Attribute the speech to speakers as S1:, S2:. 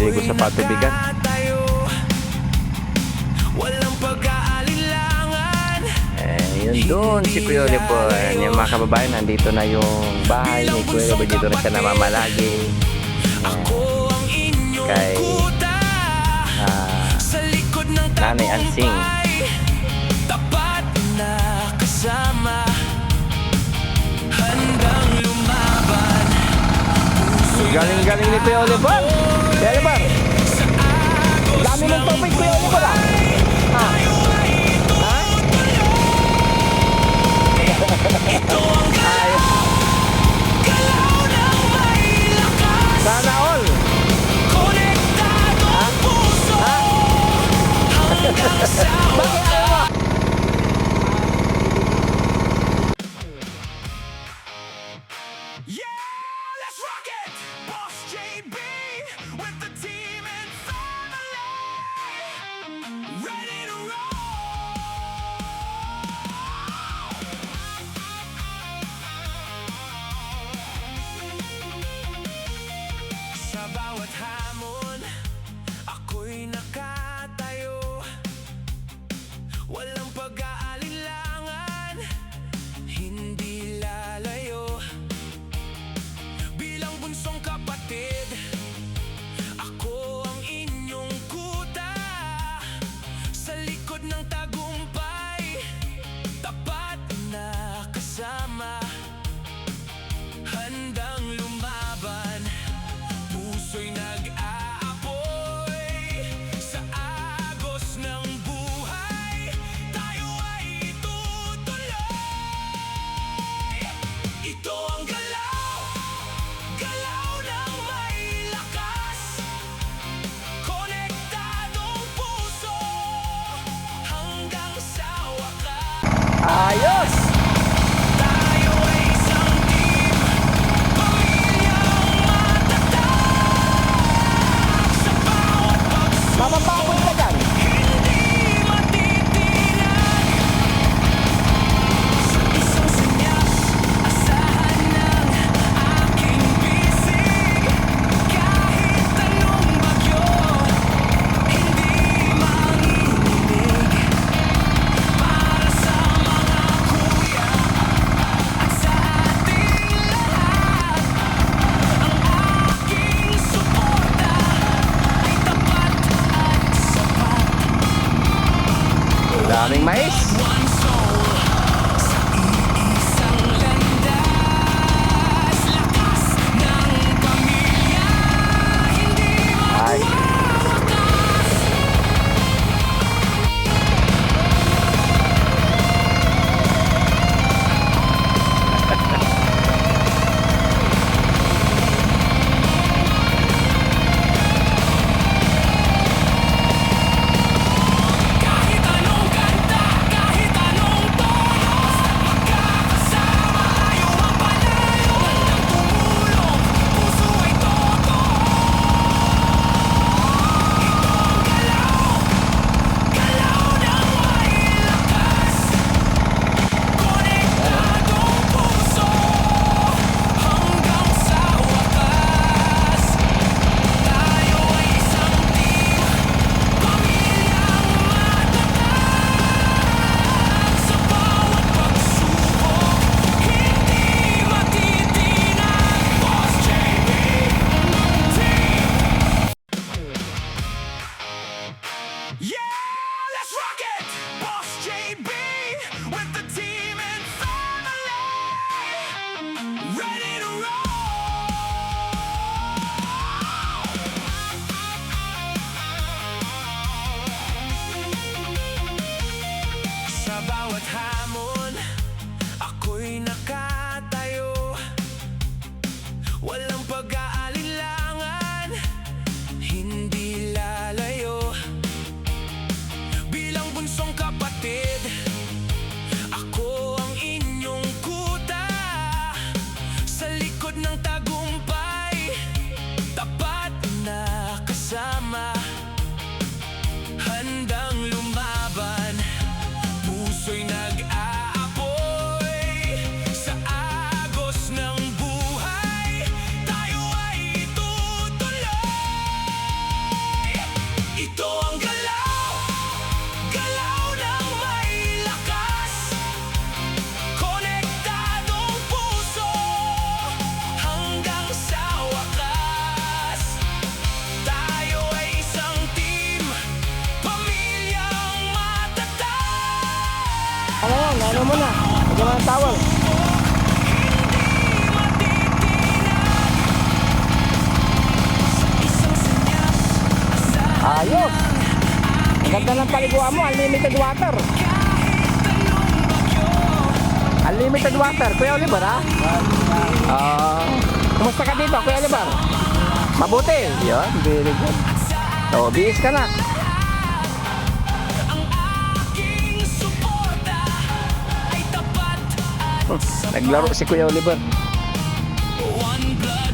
S1: naliligo sa patubigan. Yun doon si Kuya Oliver. Yung mga kababayan, nandito na yung bahay ni Kuya Oliver. Dito na siya namamalagi. Kay Nanay Ansing.
S2: Tapat na kasama, handang lumaban.
S1: Galing-galing ni Kuya Oliver. Kuya Oliver, dami mong topic, Kuya Oliver, ah. Sana all.
S2: Konektado ang puso hanggang sa wakas. Yeah, let's rock it! Boss JB with the team and family, ready to roll. Sa bawat hamon, ako'y nakatayo. Walang pag-aalinlangan, hindi lalayo. Bilang bunsong kapatid, ako ang inyong kuta. Sa likod ng tagumpay, tapat na kasama, handang lumaban. Puso'y nag-aapoy sa agos ng buhay. Tayo ay tutuloy. Ito ang galaw, galaw ng may lakas. Konektadong puso hanggang sa wakas.
S1: Ayos!
S2: Tayo ay isang team, pamilyang matatag. Sa bawat pagsubok,
S1: Mapapakot ka dyan.
S2: hindi matitinag. Sa isang senyas, asahan ng aking bisig. Kahit anong bagyo, hindi manginginig. Para sa mga
S1: Ano mo na? Lagyan mo ng towel. Ayos! Ang ganda ng paliguan mo, unlimited water. Unlimited water, Kuya Oliver, ha? Kumusta ka dito, Kuya Oliver? Mabuti. Yan, very good. O, bihis ka na.
S2: aking suporta ay tapat at
S1: Naglaro si Kuya Oliver.
S2: one blood